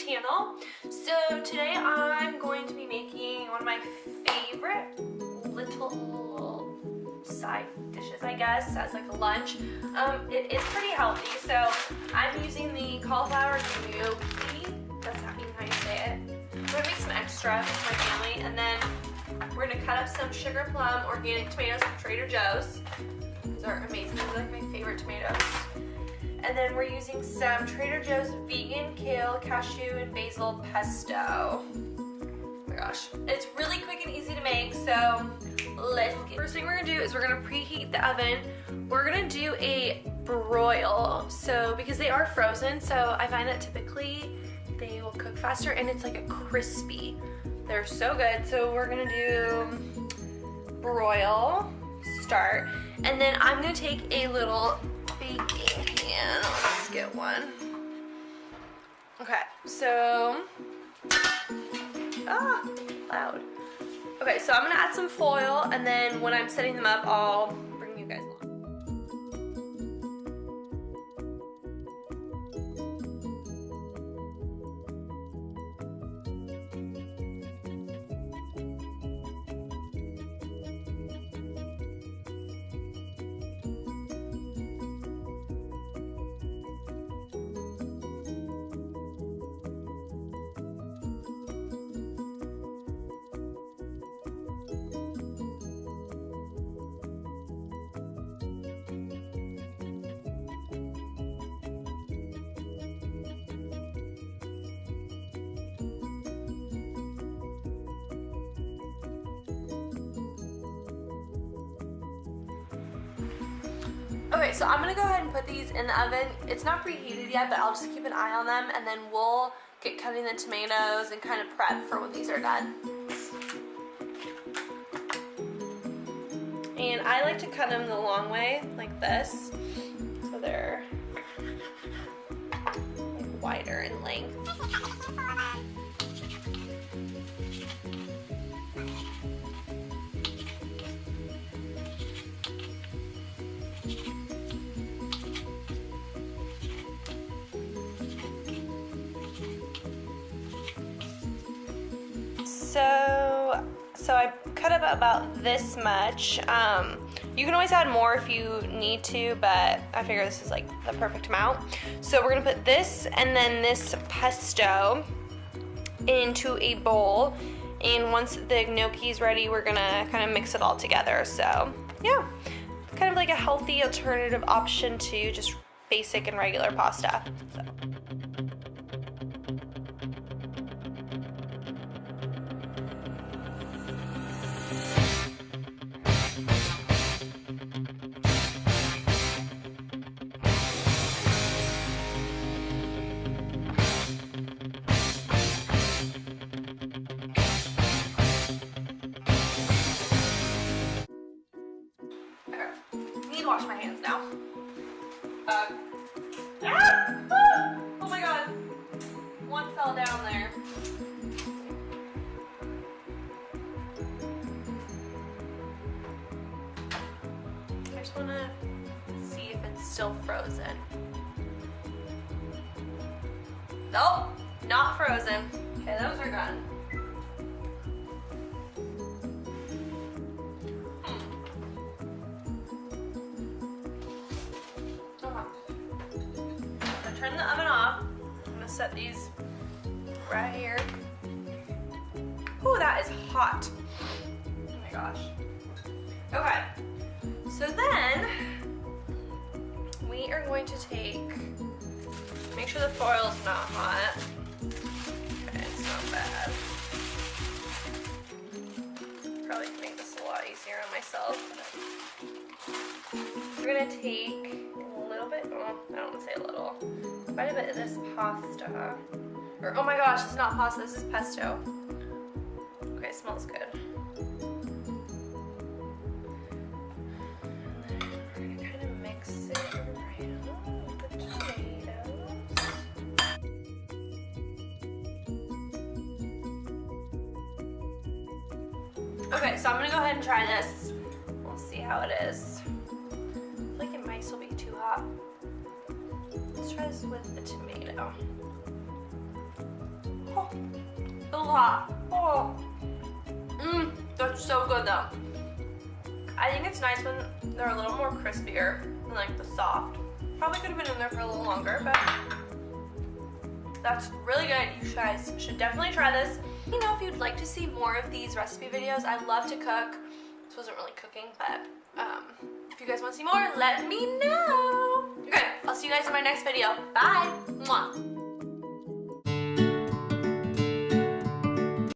channel. So today I'm going to be making one of my favorite little side dishes, I guess, as like a lunch. It is pretty healthy, so I'm using the cauliflower gnocchi. That's how you say it. I'm gonna make some extra for my family, and then we're gonna cut up some sugar plum organic tomatoes from Trader Joe's. These are amazing. These are like my favorite tomatoes. And then we're using some Trader Joe's vegan kale, cashew, and basil pesto. Oh my gosh. It's really quick and easy to make, so let's get. First thing we're gonna do is we're gonna preheat the oven. We're gonna do a broil. So because they are frozen, so I find that typically they will cook faster and it's like a crispy. They're so good. So we're gonna do broil, start. And then I'm gonna take a little baking pan. Let's get one. Okay, so, loud. Okay, so I'm gonna add some foil, and then when I'm setting them up, I'll bring you guys along. Okay, so I'm gonna go ahead and put these in the oven. It's not preheated yet, but I'll just keep an eye on them, and then we'll get cutting the tomatoes and kind of prep for when these are done. And I like to cut them the long way, like this, so they're like wider in length. So I cut it about this much. You can always add more if you need to, but I figure this is like the perfect amount. So we're gonna put this and then this pesto into a bowl. And once the gnocchi is ready, we're gonna kind of mix it all together. So yeah, kind of like a healthy alternative option to just basic and regular pasta. So. Wash my hands now. Oh my god. One fell down there. I just want to see if it's still frozen. Nope, not frozen. Okay, those are done. Turn the oven off. I'm gonna set these right here. Oh, that is hot. Oh my gosh. Okay, so then we are going to make sure the foil is not hot. Okay, it's not bad. Probably can make this a lot easier on myself. We're gonna take a little bit, well, I don't want to say a little, quite a bit of this pasta. Or, oh my gosh, it's not pasta, this is pesto. Okay, it smells good. And then we're gonna kind of mix it around with the tomatoes. Okay, so I'm gonna go ahead and try this. We'll see how it is. I feel like it might still be too hot. Let's try this with the tomato. Oh, a lot. Oh. That's so good though. I think it's nice when they're a little more crispier than like the soft. Probably could have been in there for a little longer, but that's really good. You guys should definitely try this. Let me know if you'd like to see more of these recipe videos. I love to cook. This wasn't really cooking, but if you guys want to see more, let me know. Okay, I'll see you guys in my next video. Bye. Mwah.